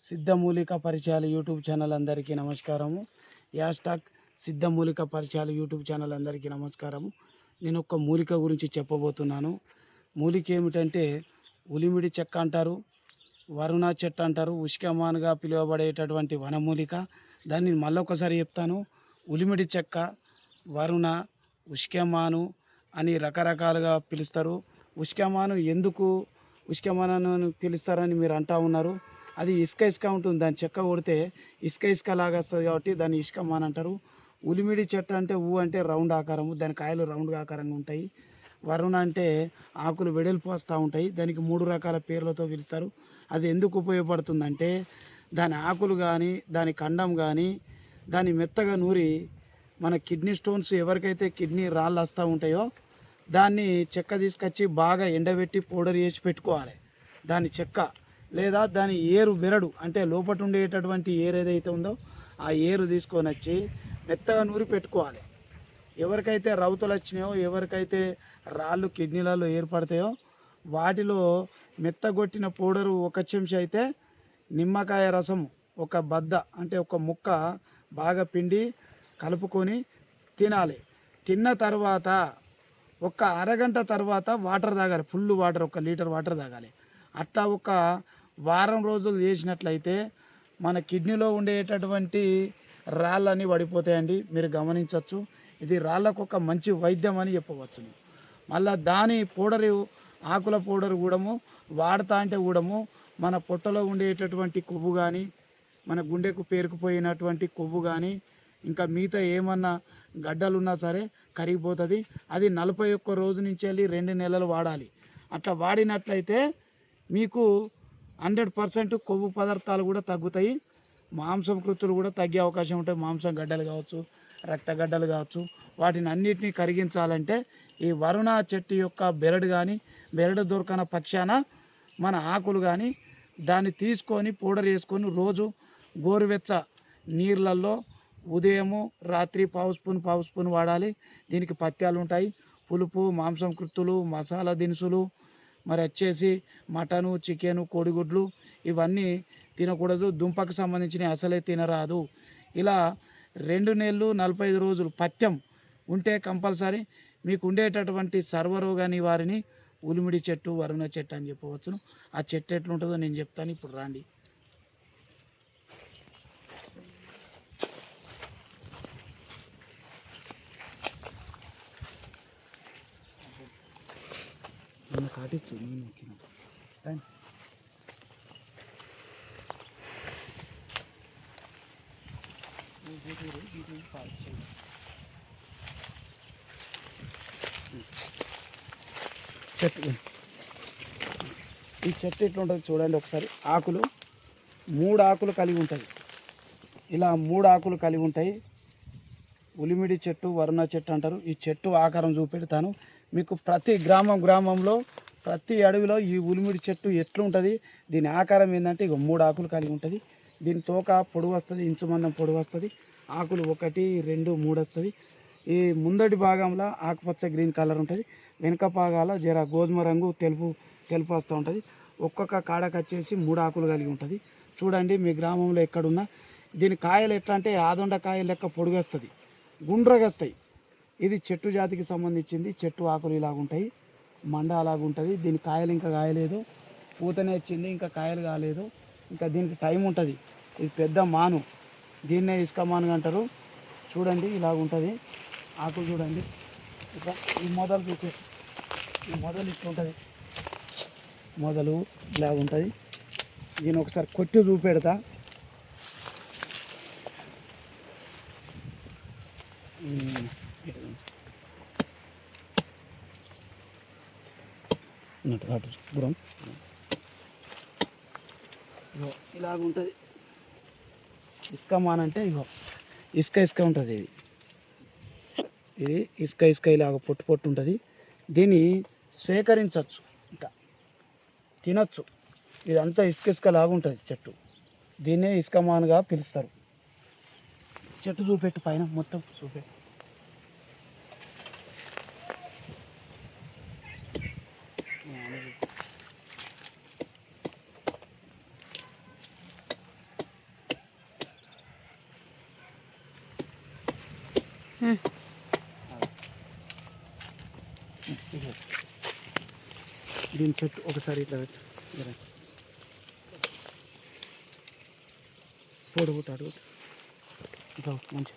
సిద్ధమూలిక పరిచయాలు YouTube channel అందరికీ నమస్కారము. యాస్టాక్ సిద్ధమూలిక పరిచయాలు యూట్యూబ్ ఛానల్ అందరికీ నమస్కారము. నేను ఒక మూలిక గురించి చెప్పబోతున్నాను. మూలిక ఏమిటంటే ఉలిమిడి చెక్క అంటారు, వరుణ చెట్టు అంటారు, ఉష్కమాన్గా పిలువబడేటటువంటి వనమూలిక. దాన్ని మళ్ళొకసారి చెప్తాను. ఉలిమిడి చెక్క, వరుణ, ఉష్కమాను అని రకరకాలుగా పిలుస్తారు. ఉష్కమాను ఎందుకు ఉష్కమాను పిలుస్తారని మీరు అంటూ ఉన్నారు. అది ఇసుక ఇసుక ఉంటుంది, దాని చెక్క కొడితే ఇసుక ఇసుక లాగా వస్తుంది కాబట్టి దాన్ని ఇసుకమాన్ అంటారు. ఉలిమిడి చెట్టు అంటే అంటే రౌండ్ ఆకారము, దాని కాయలు రౌండ్గా ఆకారంగా ఉంటాయి. వరుణ అంటే ఆకులు వెడల్పు వస్తూ ఉంటాయి. దానికి 3 రకాల పేర్లతో పిలుస్తారు. అది ఎందుకు ఉపయోగపడుతుందంటే దాని ఆకులు కానీ దాని కండం కానీ దాన్ని మెత్తగా నూరి మన కిడ్నీ స్టోన్స్ ఎవరికైతే కిడ్నీ రాళ్ళు వస్తూ ఉంటాయో దాన్ని చెక్క తీసుకొచ్చి బాగా ఎండబెట్టి పౌడర్ చేసి పెట్టుకోవాలి. దాని చెక్క లేదా దాని ఏరు బెరడు అంటే లోపట ఉండేటటువంటి ఏరు ఏదైతే ఉందో ఆ ఏరు తీసుకొని వచ్చి మెత్తగా నూరి పెట్టుకోవాలి. ఎవరికైతే రౌతులు వచ్చినాయో, ఎవరికైతే రాళ్ళు కిడ్నీలలో ఏర్పడతాయో వాటిలో మెత్తగొట్టిన పౌడరు 1 చెంచా అయితే నిమ్మకాయ రసం ఒక బద్ద అంటే ఒక ముక్క బాగా పిండి కలుపుకొని తినాలి. తిన్న తర్వాత ఒక అరగంట తర్వాత వాటర్ తాగాలి. ఫుల్ వాటర్, 1 లీటర్ వాటర్ తాగాలి. అట్లా ఒక వారం రోజులు చేసినట్లయితే మన కిడ్నీలో ఉండేటటువంటి రాళ్ళన్నీ పడిపోతాయండి. మీరు గమనించవచ్చు. ఇది రాళ్ళకు ఒక మంచి వైద్యం అని చెప్పవచ్చును. మళ్ళీ దాని పౌడరు, ఆకుల పౌడరు కూడాము వాడుతా అంటే కూడాము మన పొట్టలో ఉండేటటువంటి కొవ్వు కానీ, మన గుండెకు పేరుకుపోయినటువంటి కొవ్వు కానీ, ఇంకా మిగతా ఏమన్నా గడ్డలు ఉన్నా సరే కరిగిపోతుంది. అది 41 రోజు నుంచి వెళ్ళి 2 నెలలు వాడాలి. అట్లా వాడినట్లయితే మీకు 100% కొవ్వు పదార్థాలు కూడా తగ్గుతాయి. మాంసం కృతులు కూడా తగ్గే అవకాశం ఉంటాయి. మాంసం గడ్డలు కావచ్చు, రక్తగడ్డలు కావచ్చు, వాటిని అన్నిటినీ కరిగించాలంటే ఈ వరుణ చెట్టు యొక్క బెరడు కానీ, బెరడు దొరకన పక్షాన మన ఆకులు కానీ దాన్ని తీసుకొని పౌడర్ చేసుకొని రోజు గోరువెచ్చ నీళ్ళల్లో ఉదయము రాత్రి పావు స్పూన్ వాడాలి. దీనికి పత్యాలు ఉంటాయి, పులుపు, మాంసం కృత్తులు, మసాలా దినుసులు, మరి వచ్చేసి మటను, చికెను, కోడిగుడ్లు ఇవన్నీ తినకూడదు. దుంపకు సంబంధించిన అసలే తినరాదు. ఇలా 2 నెలలు 45 రోజులు పథ్యం ఉంటే కంపల్సరీ మీకు ఉండేటటువంటి సర్వరోగ నివారిణి ఉలిమిడి చెట్టు, వరుణ చెట్టు అని చెప్పవచ్చును. ఆ చెట్టు ఎట్లుంటుందో నేను చెప్తాను. ఇప్పుడు రండి. నన్ను కాటిచ్చు, నేను ఎక్కిన చెట్టు. ఈ చెట్టు ఎట్లుంటుంది చూడండి ఒకసారి. ఆకులు 3 ఆకులు కలిగి ఉంటుంది. ఇలా 3 ఆకులు కలిగి ఉంటాయి. ఉలిమిడి చెట్టు, వరుణ చెట్టు అంటారు. ఈ చెట్టు ఆకారం చూపెడతాను మీకు. ప్రతి గ్రామంలో ప్రతి అడవిలో ఈ ఉలిమిడి చెట్టు ఎట్లుంటుంది, దీని ఆకారం ఏంటంటే 3 ఆకులు కలిగి ఉంటుంది. దీని తోక పొడవు వస్తుంది, ఇంచుమందం పొడవు వస్తుంది. ఆకులు 1, 2, 3 వస్తుంది. ఈ ముందటి భాగంలో ఆకుపచ్చ గ్రీన్ కలర్ ఉంటుంది. వెనుక భాగాల జర గోధుమ రంగు తెలుపు వస్తూ ఉంటుంది. ఒక్కొక్క కాడకు వచ్చేసి 3 ఆకులు కలిగి ఉంటుంది. చూడండి మీ గ్రామంలో ఎక్కడున్నా. దీని కాయలు ఎట్లా అంటే ఆదొండ కాయలు లెక్క పొడుగొస్తుంది, గుండ్రగా వస్తాయి. ఇది చెట్టు జాతికి సంబంధించింది. చెట్టు ఆకులు ఇలాగుంటాయి, మండ అలాగుంటుంది. దీని కాయలు ఇంకా కాయలేదు, పూతనే వచ్చింది, ఇంకా కాయలు కాలేదు. ఇంకా దీనికి టైం ఉంటుంది. ఇది పెద్ద మాను, దీన్నే ఇసుక మాను అంటారు. చూడండి ఇలాగుంటుంది ఆకులు. చూడండి ఇట్లా ఈ మొదలు చూపే, ఈ మొదలు ఇట్లుంటుంది. మొదలు ఇలాగుంటుంది. దీన్ని ఒకసారి కొట్టి చూపెడతా. దూరం ఇగో ఇలాగుంటుంది. ఇసుక మాన్ అంటే ఇగో ఇసుక ఉంటుంది. ఇది ఇసుక ఇలాగ పొట్టు ఉంటుంది. దీన్ని స్వీకరించవచ్చు, ఇంకా తినచ్చు. ఇదంతా ఇసుక లాగుంటుంది చెట్టు. దీన్నే ఇసుక మానుగా పిలుస్తారు. చెట్టు చూపెట్టు, పైన మొత్తం చూపెట్టు. దీని చెట్టు ఒకసారి ఇట్లా పెట్టు పొడుగుట్టు అడుగు ఇట్లా మంచి